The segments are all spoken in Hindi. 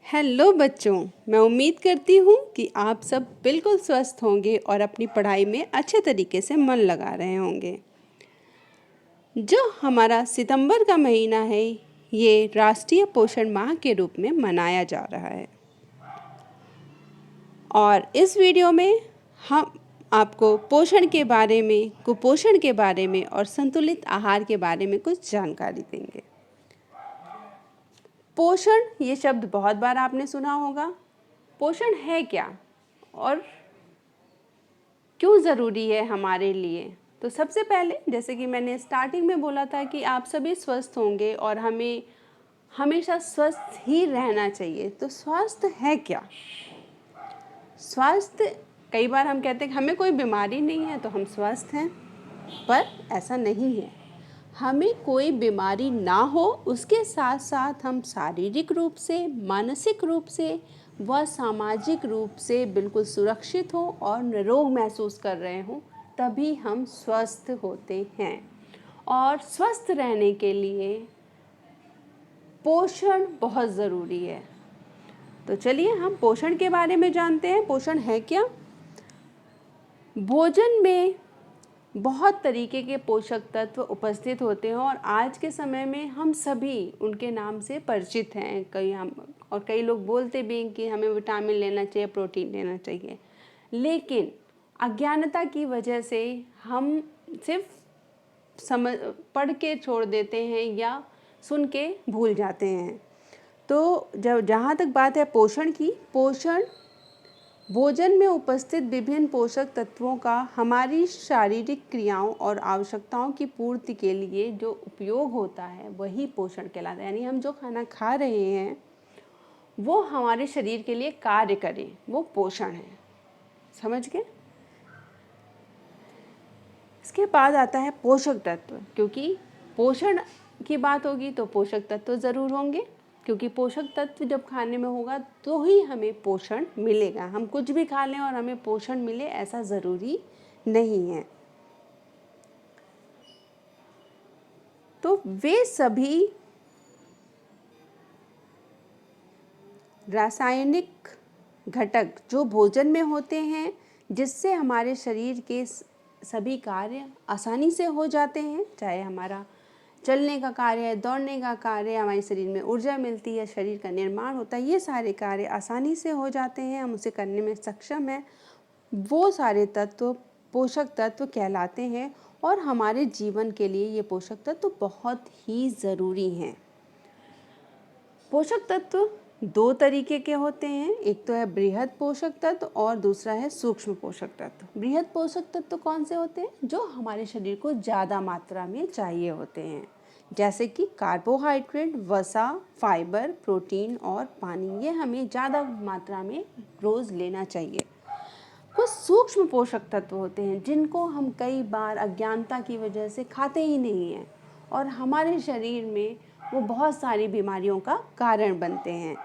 हेलो बच्चों, मैं उम्मीद करती हूँ कि आप सब बिल्कुल स्वस्थ होंगे और अपनी पढ़ाई में अच्छे तरीके से मन लगा रहे होंगे। जो हमारा सितंबर का महीना है, ये राष्ट्रीय पोषण माह के रूप में मनाया जा रहा है और इस वीडियो में हम आपको पोषण के बारे में, कुपोषण के बारे में और संतुलित आहार के बारे में कुछ जानकारी देंगे। पोषण ये शब्द बहुत बार आपने सुना होगा। पोषण है क्या और क्यों ज़रूरी है हमारे लिए? तो सबसे पहले, जैसे कि मैंने स्टार्टिंग में बोला था कि आप सभी स्वस्थ होंगे और हमें हमेशा स्वस्थ ही रहना चाहिए। तो स्वास्थ्य है क्या? स्वास्थ्य, कई बार हम कहते हैं कि हमें कोई बीमारी नहीं है तो हम स्वस्थ हैं, पर ऐसा नहीं है। हमें कोई बीमारी ना हो, उसके साथ साथ हम शारीरिक रूप से, मानसिक रूप से व सामाजिक रूप से बिल्कुल सुरक्षित हो और निरोग महसूस कर रहे हों, तभी हम स्वस्थ होते हैं। और स्वस्थ रहने के लिए पोषण बहुत ज़रूरी है। तो चलिए हम पोषण के बारे में जानते हैं। पोषण है क्या? भोजन में बहुत तरीके के पोषक तत्व उपस्थित होते हैं और आज के समय में हम सभी उनके नाम से परिचित हैं। कई लोग बोलते भी हैं कि हमें विटामिन लेना चाहिए, प्रोटीन लेना चाहिए, लेकिन अज्ञानता की वजह से हम सिर्फ पढ़ के छोड़ देते हैं या सुन के भूल जाते हैं। तो जहाँ तक बात है पोषण की, पोषण भोजन में उपस्थित विभिन्न पोषक तत्वों का हमारी शारीरिक क्रियाओं और आवश्यकताओं की पूर्ति के लिए जो उपयोग होता है, वही पोषण कहलाता है। यानी हम जो खाना खा रहे हैं वो हमारे शरीर के लिए कार्य करे, वो पोषण है। समझ गए? इसके बाद आता है पोषक तत्व, क्योंकि पोषण की बात होगी तो पोषक तत्व ज़रूर होंगे, क्योंकि पोषक तत्व जब खाने में होगा तो ही हमें पोषण मिलेगा। हम कुछ भी खा लें और हमें पोषण मिले, ऐसा ज़रूरी नहीं है। तो वे सभी रासायनिक घटक जो भोजन में होते हैं, जिससे हमारे शरीर के सभी कार्य आसानी से हो जाते हैं, चाहे हमारा चलने का कार्य है, दौड़ने का कार्य है, हमारे शरीर में ऊर्जा मिलती है, शरीर का निर्माण होता है, ये सारे कार्य आसानी से हो जाते हैं, हम उसे करने में सक्षम हैं। वो सारे तत्व पोषक तत्व कहलाते हैं और हमारे जीवन के लिए ये पोषक तत्व बहुत ही ज़रूरी हैं। पोषक तत्व दो तरीके के होते हैं, एक तो है बृहद पोषक तत्व और दूसरा है सूक्ष्म पोषक तत्व। बृहद पोषक तत्व कौन से होते हैं? जो हमारे शरीर को ज़्यादा मात्रा में चाहिए होते हैं, जैसे कि कार्बोहाइड्रेट, वसा, फाइबर, प्रोटीन और पानी। ये हमें ज़्यादा मात्रा में रोज़ लेना चाहिए। कुछ सूक्ष्म पोषक तत्व होते हैं जिनको हम कई बार अज्ञानता की वजह से खाते ही नहीं हैं और हमारे शरीर में वो बहुत सारी बीमारियों का कारण बनते हैं।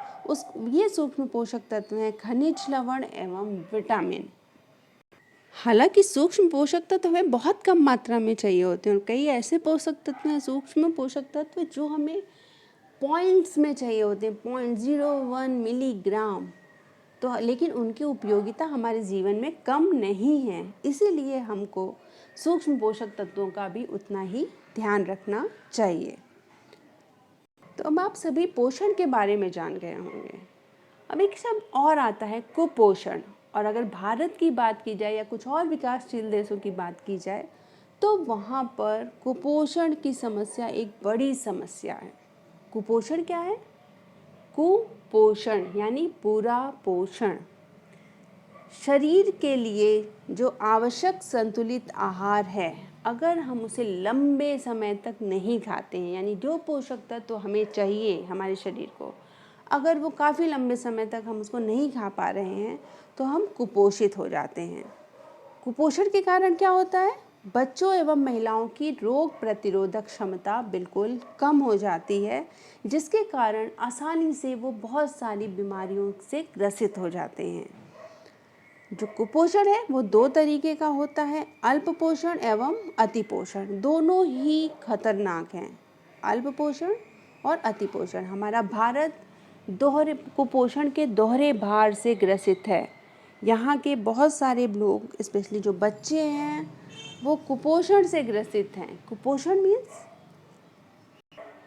ये सूक्ष्म पोषक तत्व हैं खनिज, लवण एवं विटामिन। हालांकि सूक्ष्म पोषक तत्व हमें बहुत कम मात्रा में चाहिए होते हैं और कई ऐसे पोषक तत्व हैं, सूक्ष्म पोषक तत्व, जो हमें पॉइंट्स में चाहिए होते हैं, 0.01 मिलीग्राम। तो लेकिन उनकी उपयोगिता हमारे जीवन में कम नहीं है, इसीलिए हमको सूक्ष्म पोषक तत्वों का भी उतना ही ध्यान रखना चाहिए। तो अब आप सभी पोषण के बारे में जान गए होंगे। अब एक शब्द और आता है कुपोषण, और अगर भारत की बात की जाए या कुछ और विकासशील देशों की बात की जाए तो वहाँ पर कुपोषण की समस्या एक बड़ी समस्या है। कुपोषण क्या है? कुपोषण यानी पूरा पोषण। शरीर के लिए जो आवश्यक संतुलित आहार है, अगर हम उसे लंबे समय तक नहीं खाते हैं, यानी जो पोषक तत्व तो हमें चाहिए हमारे शरीर को, अगर वो काफ़ी लंबे समय तक हम उसको नहीं खा पा रहे हैं तो हम कुपोषित हो जाते हैं। कुपोषण के कारण क्या होता है? बच्चों एवं महिलाओं की रोग प्रतिरोधक क्षमता बिल्कुल कम हो जाती है, जिसके कारण आसानी से वो बहुत सारी बीमारियों से ग्रसित हो जाते हैं। जो कुपोषण है वो दो तरीके का होता है, अल्प पोषण एवं अति पोषण। दोनों ही खतरनाक हैं, अल्प पोषण और अति पोषण। हमारा भारत दोहरे कुपोषण के दोहरे भार से ग्रसित है। यहाँ के बहुत सारे लोग, स्पेशली जो बच्चे हैं, वो कुपोषण से ग्रसित हैं। कुपोषण मीन्स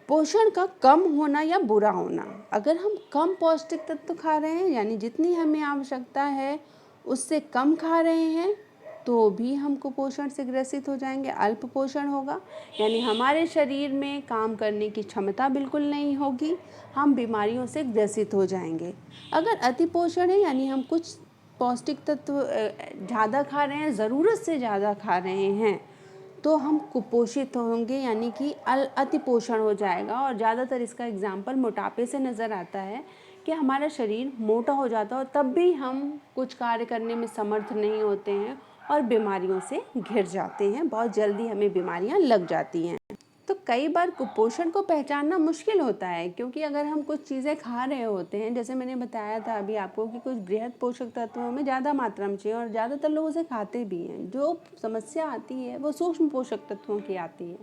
पोषण का कम होना या बुरा होना। अगर हम कम पौष्टिक तत्व खा रहे हैं, यानी जितनी हमें आवश्यकता है उससे कम खा रहे हैं, तो भी हम कुपोषण से ग्रसित हो जाएंगे। अल्प पोषण होगा, यानी हमारे शरीर में काम करने की क्षमता बिल्कुल नहीं होगी, हम बीमारियों से ग्रसित हो जाएंगे। अगर अति पोषण है, यानी हम कुछ पौष्टिक तत्व ज़्यादा खा रहे हैं, ज़रूरत से ज़्यादा खा रहे हैं, तो हम कुपोषित होंगे, यानी कि अति पोषण हो जाएगा। और ज़्यादातर इसका एग्जाम्पल मोटापे से नज़र आता है कि हमारा शरीर मोटा हो जाता है और तब भी हम कुछ कार्य करने में समर्थ नहीं होते हैं और बीमारियों से घिर जाते हैं, बहुत जल्दी हमें बीमारियां लग जाती हैं। तो कई बार कुपोषण को पहचानना मुश्किल होता है, क्योंकि अगर हम कुछ चीज़ें खा रहे होते हैं, जैसे मैंने बताया था अभी आपको कि कुछ बृहद पोषक तत्वों में ज़्यादा मात्रा में चाहिए और ज़्यादातर लोग उसे खाते भी हैं। जो समस्या आती है वो सूक्ष्म पोषक तत्वों की आती है,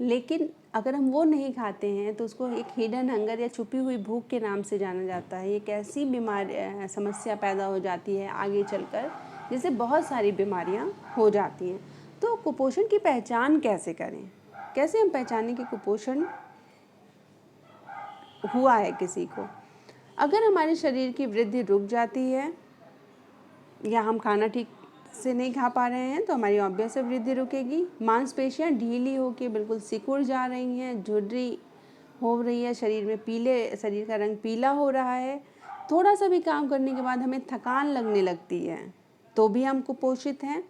लेकिन अगर हम वो नहीं खाते हैं तो उसको एक हिडन हंगर या छुपी हुई भूख के नाम से जाना जाता है। एक ऐसी बीमारी समस्या पैदा हो जाती है आगे चलकर, जिससे बहुत सारी बीमारियां हो जाती हैं। तो कुपोषण की पहचान कैसे करें, कैसे हम पहचानें कि कुपोषण हुआ है किसी को? अगर हमारे शरीर की वृद्धि रुक जाती है या हम खाना ठीक से नहीं खा पा रहे हैं, तो हमारी ऑब्वियस वृद्धि रुकेगी। मांसपेशियां ढीली होकर बिल्कुल सिकुड़ जा रही हैं, झुर्री हो रही है, शरीर का रंग पीला हो रहा है, थोड़ा सा भी काम करने के बाद हमें थकान लगने लगती है, तो भी हम कुपोषित हैं।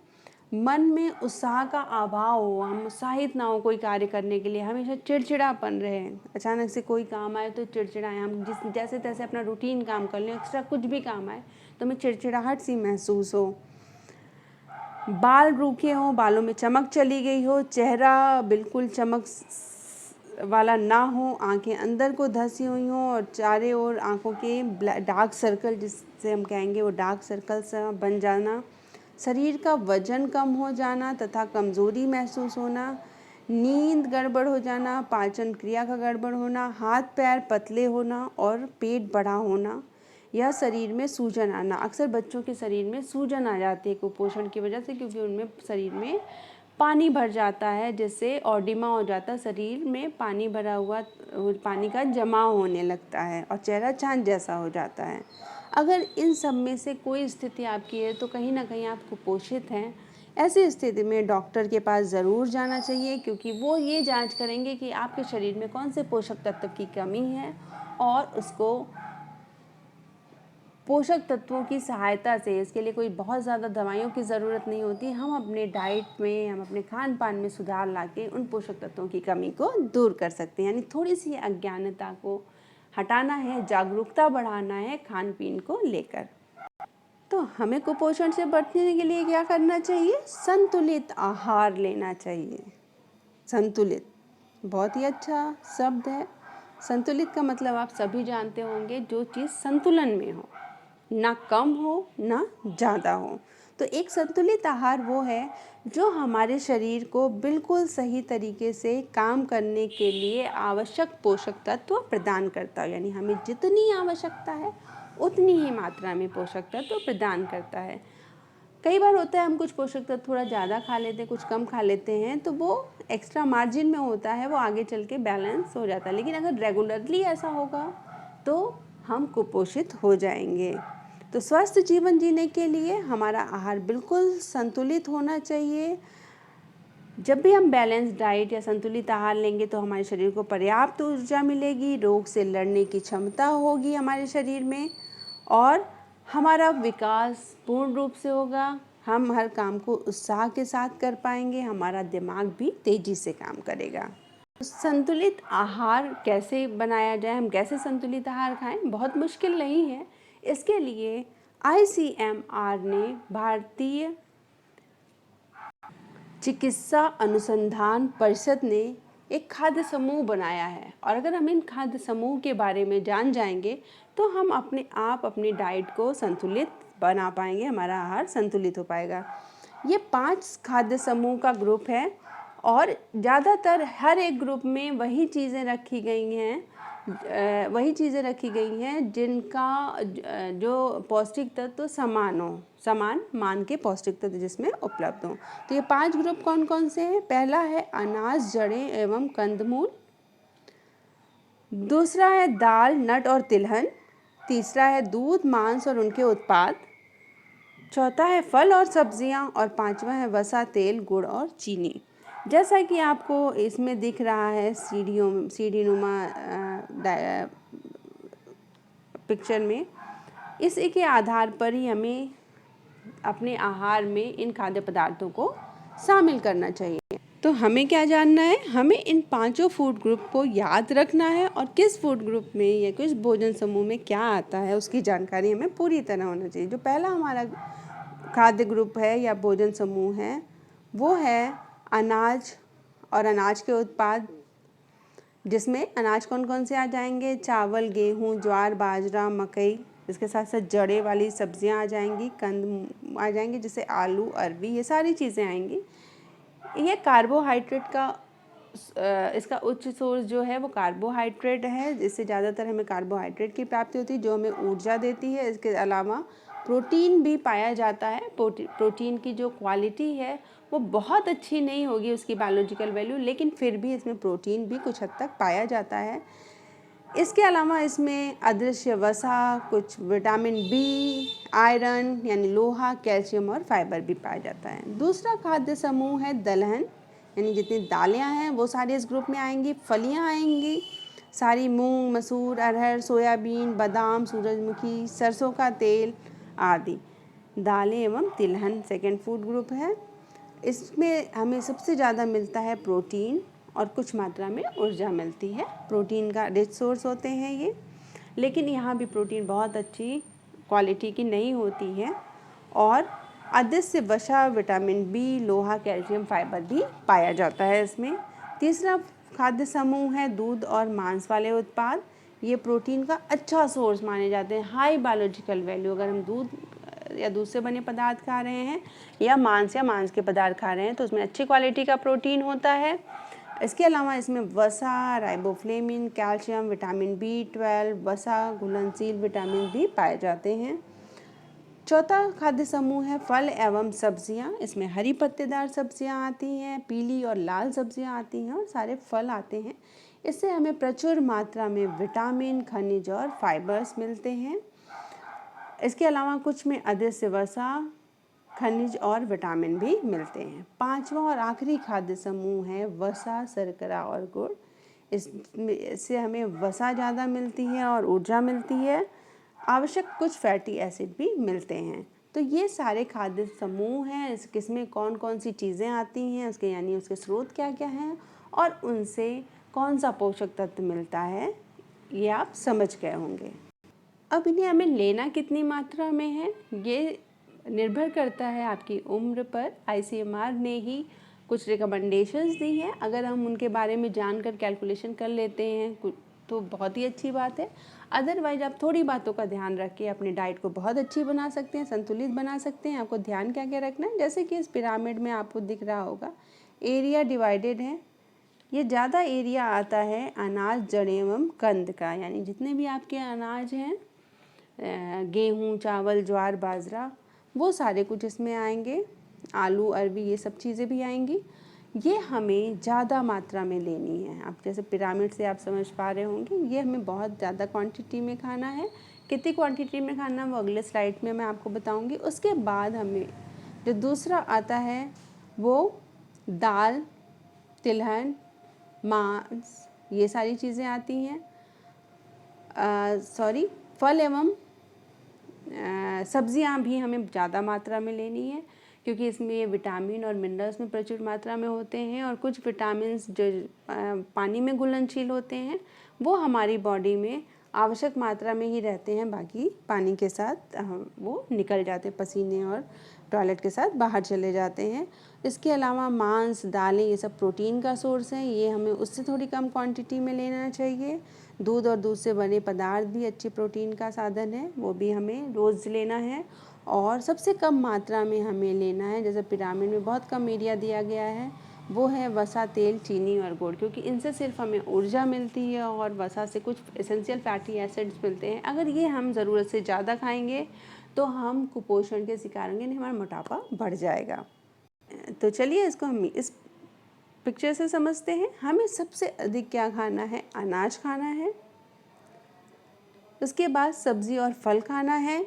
मन में उत्साह का अभाव हो, हम उत्साहित ना हो कोई कार्य करने के लिए, हमेशा चिड़चिड़ापन रहे, अचानक से कोई काम आए तो चिड़चिड़ाएं, हम जैसे तैसे अपना रूटीन काम कर लें, एक्स्ट्रा कुछ भी काम आए तो हमें चिड़चिड़ाहट सी महसूस हो। बाल रूखे हों, बालों में चमक चली गई हो, चेहरा बिल्कुल चमक वाला ना हो, आंखें अंदर को धंसी हुई हों और चारों ओर आंखों के डार्क सर्कल, जिससे हम कहेंगे वो डार्क सर्कल सा बन जाना, शरीर का वजन कम हो जाना तथा कमज़ोरी महसूस होना, नींद गड़बड़ हो जाना, पाचन क्रिया का गड़बड़ होना, हाथ पैर पतले होना और पेट बड़ा होना, या शरीर में सूजन आना। अक्सर बच्चों के शरीर में सूजन आ जाती है कुपोषण की वजह से, क्योंकि उनमें शरीर में पानी भर जाता है, जिससे ऑडिमा हो जाता है, शरीर में पानी भरा हुआ पानी का जमा होने लगता है और चेहरा चाँद जैसा हो जाता है। अगर इन सब में से कोई स्थिति आपकी है तो कहीं ना कहीं आप कुपोषित हैं। ऐसी स्थिति में डॉक्टर के पास ज़रूर जाना चाहिए, क्योंकि वो ये जांच करेंगे कि आपके शरीर में कौन से पोषक तत्व की कमी है और उसको पोषक तत्वों की सहायता से, इसके लिए कोई बहुत ज़्यादा दवाइयों की ज़रूरत नहीं होती, हम अपने डाइट में, हम अपने खान पान में सुधार लाके उन पोषक तत्वों की कमी को दूर कर सकते हैं। यानी थोड़ी सी अज्ञानता को हटाना है, जागरूकता बढ़ाना है खान पीन को लेकर। तो हमें कुपोषण से बचने के लिए क्या करना चाहिए? संतुलित आहार लेना चाहिए। संतुलित बहुत ही अच्छा शब्द है। संतुलित का मतलब आप सभी जानते होंगे, जो चीज़ संतुलन में हो, ना कम हो ना ज़्यादा हो। तो एक संतुलित आहार वो है जो हमारे शरीर को बिल्कुल सही तरीके से काम करने के लिए आवश्यक पोषक तत्व प्रदान करता है, यानी हमें जितनी आवश्यकता है उतनी ही मात्रा में पोषक तत्व प्रदान करता है। कई बार होता है हम कुछ पोषक तत्व थोड़ा ज़्यादा खा लेते हैं, कुछ कम खा लेते हैं, तो वो एक्स्ट्रा मार्जिन में होता है, वो आगे चल के बैलेंस हो जाता है। लेकिन अगर रेगुलरली ऐसा होगा तो हम कुपोषित हो जाएंगे। तो स्वस्थ जीवन जीने के लिए हमारा आहार बिल्कुल संतुलित होना चाहिए। जब भी हम बैलेंस डाइट या संतुलित आहार लेंगे तो हमारे शरीर को पर्याप्त ऊर्जा मिलेगी, रोग से लड़ने की क्षमता होगी हमारे शरीर में, और हमारा विकास पूर्ण रूप से होगा। हम हर काम को उत्साह के साथ कर पाएंगे, हमारा दिमाग भी तेज़ी से काम करेगा। संतुलित आहार कैसे बनाया जाए, हम कैसे संतुलित आहार खाएं? बहुत मुश्किल नहीं है। इसके लिए ICMR ने, भारतीय चिकित्सा अनुसंधान परिषद ने, एक खाद्य समूह बनाया है। और अगर हम इन खाद्य समूह के बारे में जान जाएंगे तो हम अपने आप अपनी डाइट को संतुलित बना पाएंगे, हमारा आहार संतुलित हो पाएगा। ये 5 खाद्य समूह का ग्रुप है और ज़्यादातर हर एक ग्रुप में वही चीज़ें रखी गई हैं वही चीज़ें रखी गई हैं जिनका जो पौष्टिक तत्व समान हो, समान मान के पौष्टिक तत्व जिसमें उपलब्ध हों। तो ये 5 ग्रुप कौन कौन से हैं? पहला है अनाज, जड़ें एवं कंदमूल। दूसरा है दाल, नट और तिलहन। तीसरा है दूध, मांस और उनके उत्पाद। चौथा है फल और सब्जियां। और पांचवा है वसा, तेल, गुड़ और चीनी। जैसा कि आपको इसमें दिख रहा है सीढ़ी नुमा पिक्चर में, इसी के आधार पर ही हमें अपने आहार में इन खाद्य पदार्थों को शामिल करना चाहिए। तो हमें क्या जानना है? हमें इन 5 फूड ग्रुप को याद रखना है और किस फूड ग्रुप में या किस भोजन समूह में क्या आता है उसकी जानकारी हमें पूरी तरह होना चाहिए। जो पहला हमारा खाद्य ग्रुप है या भोजन समूह है वो है अनाज और अनाज के उत्पाद, जिसमें अनाज कौन कौन से आ जाएंगे? चावल, गेहूँ, ज्वार, बाजरा, मकई। इसके साथ साथ जड़े वाली सब्जियां आ जाएंगी, कंद आ जाएंगे जैसे आलू, अरबी, ये सारी चीज़ें आएंगी। ये कार्बोहाइड्रेट का इसका उच्च सोर्स जो है वो कार्बोहाइड्रेट है, जिससे ज़्यादातर हमें कार्बोहाइड्रेट की प्राप्ति होती है जो हमें ऊर्जा देती है। इसके अलावा प्रोटीन भी पाया जाता है। प्रोटीन की जो क्वालिटी है वो बहुत अच्छी नहीं होगी उसकी बायोलॉजिकल वैल्यू, लेकिन फिर भी इसमें प्रोटीन भी कुछ हद तक पाया जाता है। इसके अलावा इसमें अदृश्य वसा, कुछ विटामिन बी, आयरन यानी लोहा, कैल्शियम और फाइबर भी पाया जाता है। दूसरा खाद्य समूह है दलहन, यानी जितनी दालें हैं वो सारी इस ग्रुप में आएंगी। फलियां आएंगी सारी, मूंग, मसूर, अरहर, सोयाबीन, बादाम, सूरजमुखी, सरसों का तेल आदि। दालें एवं तिलहन सेकेंड फूड ग्रुप है। इसमें हमें सबसे ज़्यादा मिलता है प्रोटीन और कुछ मात्रा में ऊर्जा मिलती है। प्रोटीन का रिच सोर्स होते हैं ये, लेकिन यहाँ भी प्रोटीन बहुत अच्छी क्वालिटी की नहीं होती है। और अदृश्य वसा, विटामिन बी, लोहा, कैल्शियम, फाइबर भी पाया जाता है इसमें। तीसरा खाद्य समूह है दूध और मांस वाले उत्पाद। ये प्रोटीन का अच्छा सोर्स माने जाते हैं, हाई बायोलॉजिकल वैल्यू। अगर हम दूध या दूध से बने पदार्थ खा रहे हैं या मांस के पदार्थ खा रहे हैं तो उसमें अच्छी क्वालिटी का प्रोटीन होता है। इसके अलावा इसमें वसा, राइबोफ्लेविन, कैल्शियम, विटामिन B12, वसा, घुलनशील विटामिन भी पाए जाते हैं। चौथा खाद्य समूह है फल एवं सब्जियां। इसमें हरी पत्तेदार सब्जियां आती हैं, पीली और लाल सब्जियां आती हैं और सारे फल आते हैं। इससे हमें प्रचुर मात्रा में विटामिन, खनिज और फाइबर्स मिलते हैं। इसके अलावा कुछ में अदृश्य वसा, खनिज और विटामिन भी मिलते हैं। पांचवा और आखिरी खाद्य समूह है वसा, शर्करा और गुड़। इससे हमें वसा ज़्यादा मिलती है और ऊर्जा मिलती है। आवश्यक कुछ फैटी एसिड भी मिलते हैं। तो ये सारे खाद्य समूह हैं। किसमें कौन कौन सी चीज़ें आती हैं, उसके यानी उसके स्रोत क्या क्या हैं और उनसे कौन सा पोषक तत्व मिलता है, ये आप समझ गए होंगे। अब इन्हें हमें लेना कितनी मात्रा में है ये निर्भर करता है आपकी उम्र पर। ICMR ने ही कुछ रिकमेंडेशंस दी हैं। अगर हम उनके बारे में जानकर कैलकुलेशन कर लेते हैं तो बहुत ही अच्छी बात है। अदरवाइज आप थोड़ी बातों का ध्यान रख के अपनी डाइट को बहुत अच्छी बना सकते हैं, संतुलित बना सकते हैं। आपको ध्यान क्या क्या रखना है, जैसे कि इस पिरामिड में आपको दिख रहा होगा एरिया डिवाइडेड है। ये ज़्यादा एरिया आता है अनाज, जड़ें एवं कंद का, यानी जितने भी आपके अनाज हैं, गेहूँ, चावल, ज्वार, बाजरा, वो सारे कुछ इसमें आएंगे। आलू, अरबी, ये सब चीज़ें भी आएंगी। ये हमें ज़्यादा मात्रा में लेनी है। आप जैसे पिरामिड से आप समझ पा रहे होंगे, ये हमें बहुत ज़्यादा क्वांटिटी में खाना है। कितनी क्वांटिटी में खाना वो अगले स्लाइड में मैं आपको बताऊंगी। उसके बाद हमें जो दूसरा आता है वो दाल, तिलहन, मांस, ये सारी चीज़ें आती हैं। फल एवं सब्जियां भी हमें ज़्यादा मात्रा में लेनी है, क्योंकि इसमें ये विटामिन और मिनरल्स में प्रचुर मात्रा में होते हैं। और कुछ विटामिन्स जो पानी में घुलनशील होते हैं वो हमारी बॉडी में आवश्यक मात्रा में ही रहते हैं, बाकी पानी के साथ वो निकल जाते हैं, पसीने और टॉयलेट के साथ बाहर चले जाते हैं। इसके अलावा मांस, दालें, ये सब प्रोटीन का सोर्स है, ये हमें उससे थोड़ी कम क्वांटिटी में लेना चाहिए। दूध और दूध से बने पदार्थ भी अच्छी प्रोटीन का साधन है, वो भी हमें रोज़ लेना है। और सबसे कम मात्रा में हमें लेना है, जैसे पिरामिड में बहुत कम एरिया दिया गया है, वो है वसा, तेल, चीनी और गुड़, क्योंकि इनसे सिर्फ हमें ऊर्जा मिलती है और वसा से कुछ एसेंशियल फैटी एसिड्स मिलते हैं। अगर ये हम ज़रूरत से ज़्यादा खाएंगे तो हम कुपोषण के शिकार होंगे, नहीं हमारा मोटापा बढ़ जाएगा। तो चलिए इसको हम इस पिक्चर से समझते हैं। हमें सबसे अधिक क्या खाना है? अनाज खाना है। उसके बाद सब्जी और फल खाना है।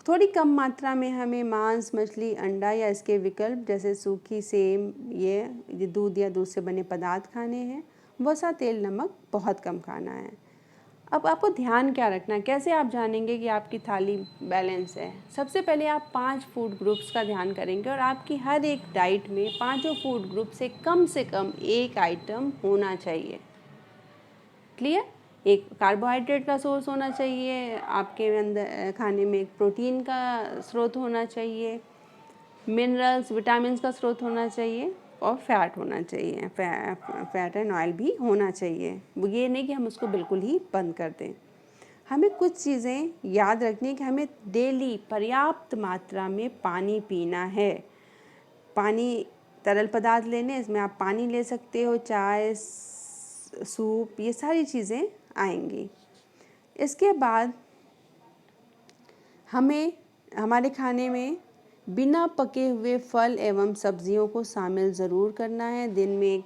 थोड़ी कम मात्रा में हमें मांस, मछली, अंडा या इसके विकल्प जैसे सूखी सेम, ये दूध या दूध से बने पदार्थ खाने हैं। वसा, तेल, नमक बहुत कम खाना है। अब आपको ध्यान क्या रखना है, कैसे आप जानेंगे कि आपकी थाली बैलेंस है? सबसे पहले आप 5 फूड ग्रुप्स का ध्यान करेंगे और आपकी हर एक डाइट में पाँचों फूड ग्रुप से कम एक आइटम होना चाहिए। क्लियर? एक कार्बोहाइड्रेट का सोर्स होना चाहिए, आपके अंदर खाने में एक प्रोटीन का स्रोत होना चाहिए, मिनरल्स, विटामिन का स्रोत होना चाहिए और फैट होना चाहिए, फैट एंड ऑयल भी होना चाहिए। ये नहीं कि हम उसको बिल्कुल ही बंद कर दें। हमें कुछ चीज़ें याद रखनी है कि हमें डेली पर्याप्त मात्रा में पानी पीना है। पानी, तरल पदार्थ लेने, इसमें आप पानी ले सकते हो, चाय, सूप, ये सारी चीज़ें आएंगी। इसके बाद हमें हमारे खाने में बिना पके हुए फल एवं सब्जियों को शामिल ज़रूर करना है। दिन में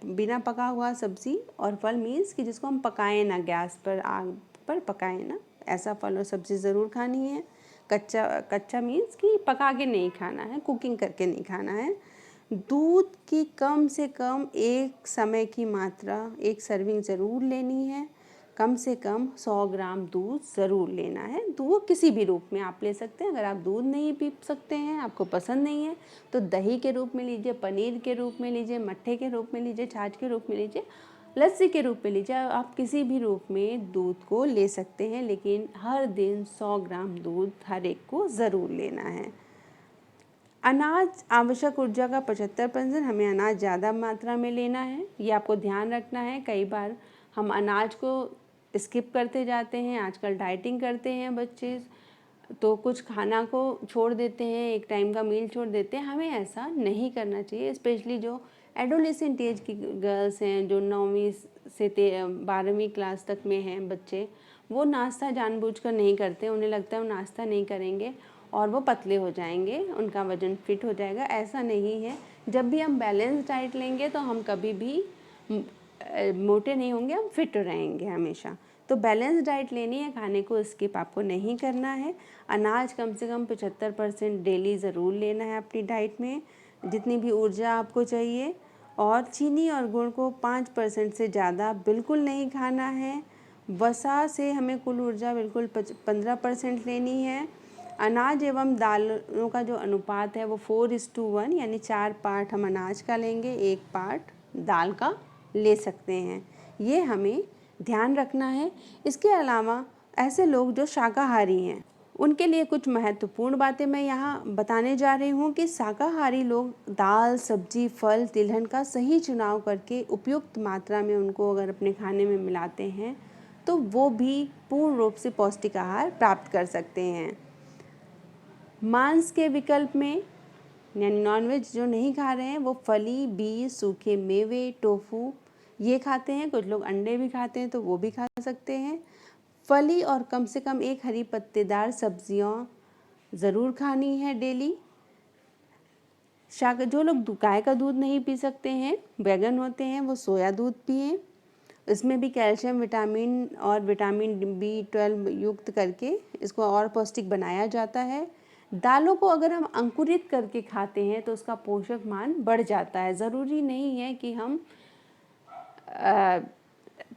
बिना पका हुआ सब्ज़ी और फल मीन्स कि जिसको हम पकाएं ना, गैस पर, आग पर पकाएं ना, ऐसा फल और सब्ज़ी ज़रूर खानी है। कच्चा मीन्स कि पका के नहीं खाना है, कुकिंग करके नहीं खाना है। दूध की कम से कम एक समय की मात्रा, एक सर्विंग ज़रूर लेनी है। कम से कम 100 ग्राम दूध ज़रूर लेना है। दूध किसी भी रूप में आप ले सकते हैं। अगर आप दूध नहीं पी सकते हैं, आपको पसंद नहीं है, तो दही के रूप में लीजिए, पनीर के रूप में लीजिए, मट्ठे के रूप में लीजिए, छाछ के रूप में लीजिए, लस्सी के रूप में लीजिए। आप किसी भी रूप में दूध को ले सकते हैं, लेकिन हर दिन 100 ग्राम दूध हर एक को ज़रूर लेना है। अनाज, आवश्यक ऊर्जा का 75% हमें अनाज ज़्यादा मात्रा में लेना है, ये आपको ध्यान रखना है। कई बार हम अनाज को स्किप करते जाते हैं, आजकल डाइटिंग करते हैं बच्चे, तो कुछ खाना को छोड़ देते हैं, एक टाइम का मील छोड़ देते हैं। हमें ऐसा नहीं करना चाहिए। स्पेशली जो एडोलेसेंट एज की गर्ल्स हैं, जो 9वीं से 12वीं क्लास तक में हैं बच्चे, वो नाश्ता जानबूझकर नहीं करते। उन्हें लगता है वो नाश्ता नहीं करेंगे और वो पतले हो जाएंगे, उनका वज़न फिट हो जाएगा। ऐसा नहीं है। जब भी हम बैलेंस डाइट लेंगे तो हम कभी भी मोटे नहीं होंगे, हम फिट रहेंगे हमेशा। तो बैलेंस डाइट लेनी है, खाने को स्किप आपको नहीं करना है। अनाज कम से कम 75% डेली ज़रूर लेना है अपनी डाइट में, जितनी भी ऊर्जा आपको चाहिए। और चीनी और गुड़ को 5% से ज़्यादा बिल्कुल नहीं खाना है। वसा से हमें कुल ऊर्जा बिल्कुल 15% लेनी है। अनाज एवं दालों का जो अनुपात है वो 4:1, यानी 4 पार्ट हम अनाज का लेंगे, 1 पार्ट दाल का ले सकते हैं। ये हमें ध्यान रखना है। इसके अलावा ऐसे लोग जो शाकाहारी हैं, उनके लिए कुछ महत्वपूर्ण बातें मैं यहाँ बताने जा रही हूँ कि शाकाहारी लोग दाल, सब्जी, फल, तिलहन का सही चुनाव करके उपयुक्त मात्रा में उनको अगर अपने खाने में मिलाते हैं तो वो भी पूर्ण रूप से पौष्टिक आहार प्राप्त कर सकते हैं। मांस के विकल्प में, यानी नॉनवेज जो नहीं खा रहे हैं, वो फली, बीज, सूखे मेवे, टोफू ये खाते हैं। कुछ लोग अंडे भी खाते हैं तो वो भी खा सकते हैं। फली और कम से कम एक हरी पत्तेदार सब्जियां ज़रूर खानी है डेली। जो लोग गाय का दूध नहीं पी सकते हैं, वेगन होते हैं, वो सोया दूध पिएं। इसमें भी कैल्शियम, विटामिन और विटामिन B12 युक्त करके इसको और पौष्टिक बनाया जाता है। दालों को अगर हम अंकुरित करके खाते हैं तो उसका पोषक मान बढ़ जाता है। ज़रूरी नहीं है कि हम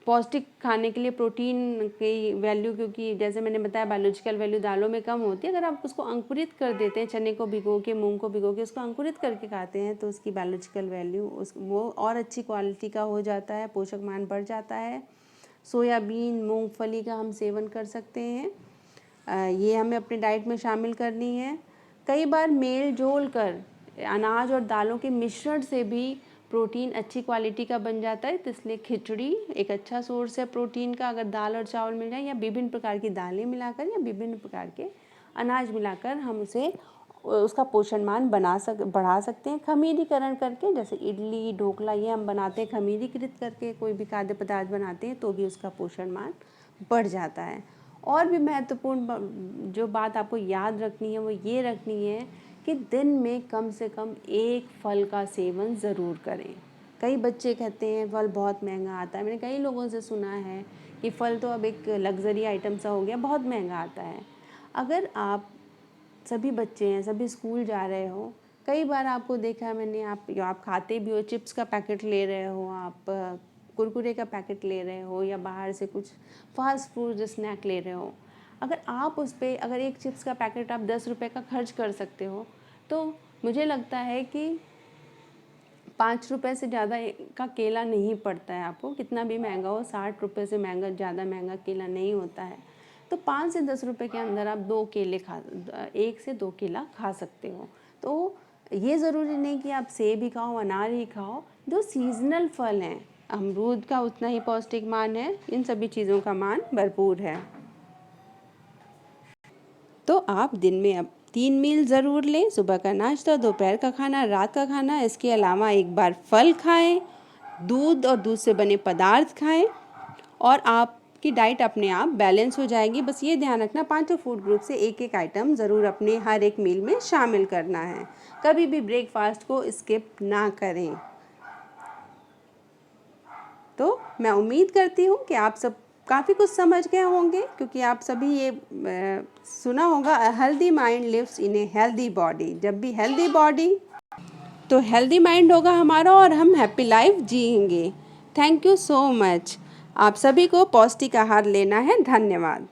पौष्टिक खाने के लिए प्रोटीन की वैल्यू, क्योंकि जैसे मैंने बताया बायोलॉजिकल वैल्यू दालों में कम होती है। अगर आप उसको अंकुरित कर देते हैं, चने को भिगो के, मूंग को भिगो के उसको अंकुरित करके खाते हैं, तो उसकी बायोलॉजिकल वैल्यू वो और अच्छी क्वालिटी का हो जाता है, पोषक मान बढ़ जाता है। सोयाबीन, मूंगफली का हम सेवन कर सकते हैं, ये हमें अपनी डाइट में शामिल करनी है। कई बार मेल जोल कर अनाज और दालों के मिश्रण से भी प्रोटीन अच्छी क्वालिटी का बन जाता है, तो इसलिए खिचड़ी एक अच्छा सोर्स है प्रोटीन का। अगर दाल और चावल मिल जाए या विभिन्न प्रकार की दालें मिलाकर या विभिन्न प्रकार के अनाज मिलाकर हम उसे उसका पोषण मान बढ़ा सकते हैं खमीरीकरण करके। जैसे इडली, ढोकला ये हम बनाते हैं खमीरीकृत करके, कोई भी खाद्य पदार्थ बनाते हैं तो भी उसका पोषण मान बढ़ जाता है। और भी महत्वपूर्ण जो बात आपको याद रखनी है वो ये रखनी है कि दिन में कम से कम एक फल का सेवन ज़रूर करें। कई बच्चे कहते हैं फल बहुत महंगा आता है। मैंने कई लोगों से सुना है कि फल तो अब एक लग्जरी आइटम सा हो गया, बहुत महंगा आता है। अगर आप सभी बच्चे हैं, सभी स्कूल जा रहे हो, कई बार आपको देखा है मैंने, आप खाते भी हो, चिप्स का पैकेट ले रहे हो, आप कुरकुरे का पैकेट ले रहे हो या बाहर से कुछ फास्ट फूड स्नैक ले रहे हो, अगर आप उस पर अगर एक चिप्स का पैकेट आप 10 रुपये का खर्च कर सकते हो तो मुझे लगता है कि 5 रुपये से ज़्यादा का केला नहीं पड़ता है आपको, कितना भी महंगा हो। 60 रुपये से महंगा, ज़्यादा महंगा केला नहीं होता है। तो 5 से 10 रुपये के अंदर आप 1 से 2 केला खा सकते हो। तो ये ज़रूरी नहीं कि आप सेब ही खाओ, अनार ही खाओ। जो सीजनल फल हैं, अमरूद का उतना ही पौष्टिक मान है, इन सभी चीज़ों का मान भरपूर है। तो आप दिन में अब 3 मील ज़रूर लें, सुबह का नाश्ता, दोपहर का खाना, रात का खाना। इसके अलावा एक बार फल खाएं, दूध और दूध से बने पदार्थ खाएं और आपकी डाइट अपने आप बैलेंस हो जाएगी। बस ये ध्यान रखना, 5 फूड ग्रुप से एक आइटम ज़रूर अपने हर एक मील में शामिल करना है। कभी भी ब्रेकफास्ट को स्किप ना करें। तो मैं उम्मीद करती हूँ कि आप सब काफ़ी कुछ समझ गए होंगे, क्योंकि आप सभी ये सुना होगा, a healthy mind lives in a healthy body. जब भी हेल्दी बॉडी तो हेल्दी माइंड होगा हमारा और हम हैप्पी लाइफ जिएंगे। Thank you so much. आप सभी को पौष्टिक आहार लेना है। धन्यवाद।